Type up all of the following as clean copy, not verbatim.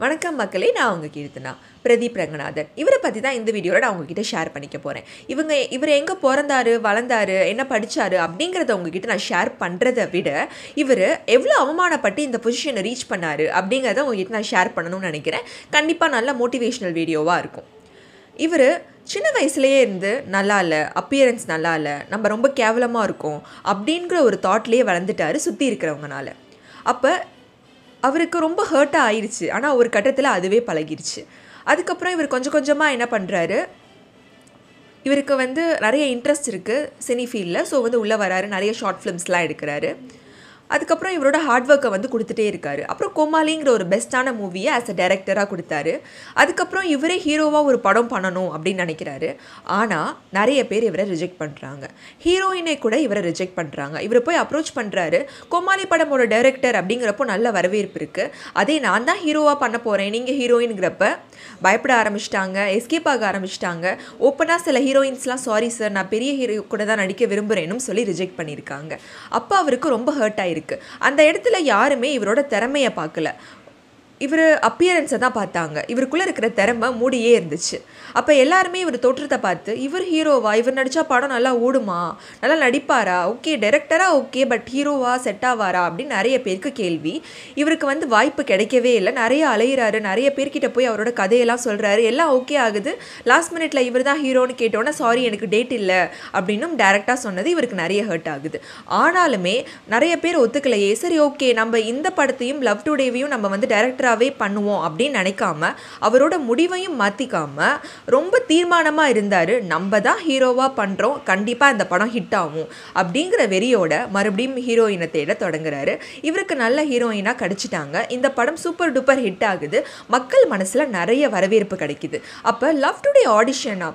வணக்கம் மக்களே, நான் உங்கள் கீர்த்தனா. பிரதீப் ரங்கநாதன் இவரை பற்றி தான் இந்த வீடியோவில் நான் உங்ககிட்ட ஷேர் பண்ணிக்க போகிறேன். இவர் எங்கே பிறந்தாரு, வளர்ந்தாரு, என்ன படித்தாரு அப்படிங்கிறத உங்ககிட்ட நான் ஷேர் பண்ணுறதை விட இவர் எவ்வளோ அவமானப்பட்டு இந்த பொசிஷனை ரீச் பண்ணார் அப்படிங்கிறத உங்ககிட்ட நான் ஷேர் பண்ணணும்னு நினைக்கிறேன். கண்டிப்பாக நல்ல மோட்டிவேஷ்னல் வீடியோவாக இருக்கும். இவர் சின்ன வயசுலேயே இருந்து நல்லா இல்லை, அப்பியரன்ஸ் நல்லா இல்லை, நம்ம ரொம்ப கேவலமாக இருக்கோம் அப்படிங்கிற ஒரு தாட்லேயே வளர்ந்துட்டார் சுற்றி இருக்கிறவங்கனால. அப்போ அவருக்கு ரொம்ப ஹர்ட்டாக ஆயிடுச்சு. ஆனால் ஒரு கட்டத்தில் அதுவே பழகிடுச்சு. அதுக்கப்புறம் இவர் கொஞ்சம் கொஞ்சமாக என்ன பண்ணுறாரு, இவருக்கு நிறைய இன்ட்ரெஸ்ட் இருக்குது சினி ஃபீல்டில். ஸோ உள்ளே வராரு, நிறைய ஷார்ட் ஃபிலிம்ஸ்லாம் எடுக்கிறாரு. அதுக்கப்புறம் இவரோட ஹார்ட் ஒர்க்கை கொடுத்துட்டே இருக்காரு. அப்புறம் கோமாளிங்கிற ஒரு பெஸ்ட்டான மூவியை ஆஸ் அ டைரக்டராக கொடுத்தாரு. அதுக்கப்புறம் இவரே ஹீரோவாக ஒரு படம் பண்ணணும் அப்படின்னு நினைக்கிறாரு. ஆனால் நிறைய பேர் இவரை ரிஜெக்ட் பண்ணுறாங்க. ஹீரோயினை கூட இவரை ரிஜெக்ட் பண்ணுறாங்க. இவரை போய் அப்ரோச் பண்ணுறாரு. கோமாளி படமோட டைரக்டர் அப்படிங்கிறப்போ நல்ல வரவேற்பு இருக்குது. அதே நான் தான் ஹீரோவாக பண்ண போகிறேன், நீங்கள் ஹீரோயின்கிறப்ப பயப்பட ஆரம்பிச்சிட்டாங்க, எஸ்கேப் ஆக ஆரம்பிச்சிட்டாங்க. ஓப்பனாக சில ஹீரோயின்ஸ்லாம் சாரி சார், நான் பெரிய ஹீரோ கூட தான் நடிக்க விரும்புகிறேன்னு சொல்லி ரிஜெக்ட் பண்ணியிருக்காங்க. அப்போ அவருக்கு ரொம்ப ஹர்ட் ஆயிருக்கு. அந்த இடத்துல யாருமே இவரோட திறமையை பார்க்கல, இவர் அப்பியரன்ஸை தான் பார்த்தாங்க. இவருக்குள்ளே இருக்கிற திறமை மூடியே இருந்துச்சு. அப்போ எல்லாருமே இவர் தோற்றத்தை பார்த்து இவர் ஹீரோவா, இவர் நடித்தா படம் நல்லா ஓடுமா, நல்லா நடிப்பாரா, ஓகே டைரக்டராக ஓகே, பட் ஹீரோவா செட் ஆவாரா அப்படின்னு நிறைய பேருக்கு கேள்வி. இவருக்கு வாய்ப்பு கிடைக்கவே இல்லை. நிறைய அலையிறாரு, நிறைய பேர்கிட்ட போய் அவரோட கதையெல்லாம் சொல்கிறாரு. எல்லாம் ஓகே ஆகுது. லாஸ்ட் மினிட்ல இவர் தான் ஹீரோன்னு கேட்டோன்னா சாரி எனக்கு டேட் இல்லை அப்படின்னும் டேரெக்டாக சொன்னது இவருக்கு நிறைய ஹர்ட் ஆகுது. ஆனாலுமே நிறைய பேர் ஒத்துக்கலையே. சரி ஓகே, நம்ம இந்த படத்தையும் லவ் டுடேவையும் நம்ம டைரக்டராக பண்ணுவோம் அப்படின்னு நினைக்காம அவரோட முடிவையும் மாத்திக்காம ரொம்ப தீர்மானமா இருந்தாரு. நம்ம தான் ஹீரோவா பண்றோம், கண்டிப்பா இந்த படம் ஹிட் ஆகும் அப்படிங்கிற வெறியோட மறுபடியும் ஹீரோயினை தேட தொடங்குறாரு. இவருக்கு நல்ல ஹீரோயினா கிடைச்சிட்டாங்க. இந்த படம் சூப்பர் டூப்பர் ஹிட் ஆகுது. மக்கள் மனசுல நிறைய வரவேற்பு கிடைக்குது. அப்ப love today audition,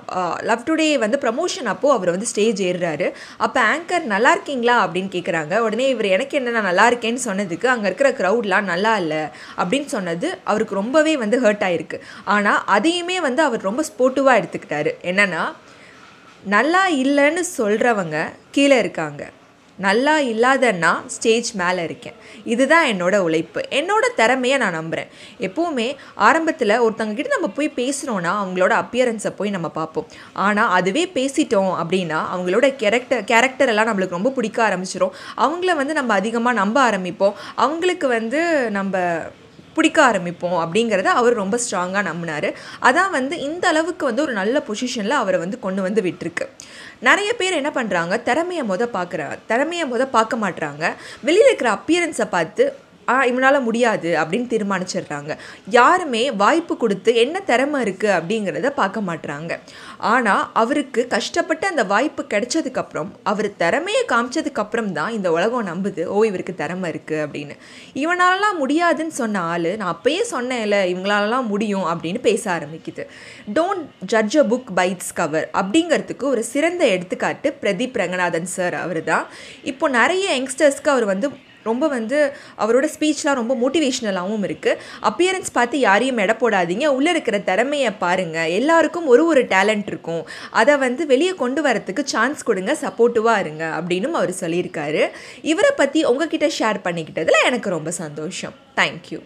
love today promotion அப்போ அவர் ஸ்டேஜ் ஏறுறாரு. அப்ப ஆங்கர் நல்லா இருக்கீங்களா அப்படின்னு கேட்குறாங்க. உடனே இவர் எனக்கு என்ன, நான் நல்லா இருக்கேன்னு சொன்னதுக்கு அங்க இருக்கிற க்ரௌட்லாம் நல்லா இல்லை அப்படின்னு சொன்னது அவருக்கு ரொம்பவே ஹர்ட் ஆயிருக்கு. ஆனால் அதையுமே அவர் ரொம்ப ஸ்போர்ட்டிவாக எடுத்துக்கிட்டாரு. என்னன்னா, நல்லா இல்லைன்னு சொல்கிறவங்க கீழே இருக்காங்க, நல்லா இல்லாதன்னா ஸ்டேஜ் மேலே இருக்கேன். இதுதான் என்னோட உழைப்பு, என்னோட திறமையை நான் நம்புகிறேன். எப்போவுமே ஆரம்பத்தில் ஒருத்தவங்ககிட்ட நம்ம போய் பேசுகிறோன்னா அவங்களோட அப்பியரன்ஸை போய் நம்ம பார்ப்போம். ஆனால் அதுவே பேசிட்டோம் அப்படின்னா அவங்களோட கேரக்டர் எல்லாம் நம்மளுக்கு ரொம்ப பிடிக்க ஆரம்பிச்சிடும். அவங்கள நம்ம அதிகமாக நம்ப ஆரம்பிப்போம், அவங்களுக்கு நம்ம பிடிக்க ஆரம்பிப்போம் அப்படிங்கிறத அவர் ரொம்ப ஸ்ட்ராங்காக நம்பினார். அதான் இந்த அளவுக்கு ஒரு நல்ல பொசிஷனில் அவரை கொண்டு விட்டுருக்கு. நிறைய பேர் என்ன பண்ணுறாங்க, திறமையை பார்க்க மாட்டுறாங்க. வெளியில் இருக்கிற அப்பியரன்ஸை பார்த்து இவனால் முடியாது அப்படின்னு தீர்மானிச்சிடுறாங்க. யாருமே வாய்ப்பு கொடுத்து என்ன திறமை இருக்குது அப்படிங்கிறத பார்க்க மாட்டுறாங்க. ஆனால் அவருக்கு கஷ்டப்பட்டு அந்த வாய்ப்பு கிடைச்சதுக்கப்புறம், அவர் திறமையை காமிச்சதுக்கப்புறம் தான் இந்த உலகம் நம்புது, ஓ இவருக்கு திறமை இருக்குது அப்படின்னு. இவனாலலாம் முடியாதுன்னு சொன்ன ஆள் நான் அப்பயே சொன்னேன்ல இவங்களாலலாம் முடியும் அப்படின்னு பேச ஆரம்பிக்குது. Don't judge a book by its cover அப்படிங்கிறதுக்கு ஒரு சிறந்த எடுத்துக்காட்டு பிரதீப் ரங்கநாதன் சார். அவர் தான் இப்போ நிறைய யங்ஸ்டர்ஸ்க்கு அவர் ரொம்ப அவரோட ஸ்பீச்லாம் ரொம்ப மோட்டிவேஷ்னலாகவும் இருக்குது. அப்பியரன்ஸ் பார்த்து யாரையும் எடை போடாதீங்க, உள்ளே இருக்கிற திறமையை பாருங்கள். எல்லாருக்கும் ஒரு டேலண்ட் இருக்கும், அதை வெளியே கொண்டு வரத்துக்கு சான்ஸ் கொடுங்க, சப்போர்ட்டிவாக இருங்க அப்படின்னு அவர் சொல்லியிருக்காரு. இவரை பற்றி உங்ககிட்ட ஷேர் பண்ணிக்கிட்டதில் எனக்கு ரொம்ப சந்தோஷம். தேங்க்யூ.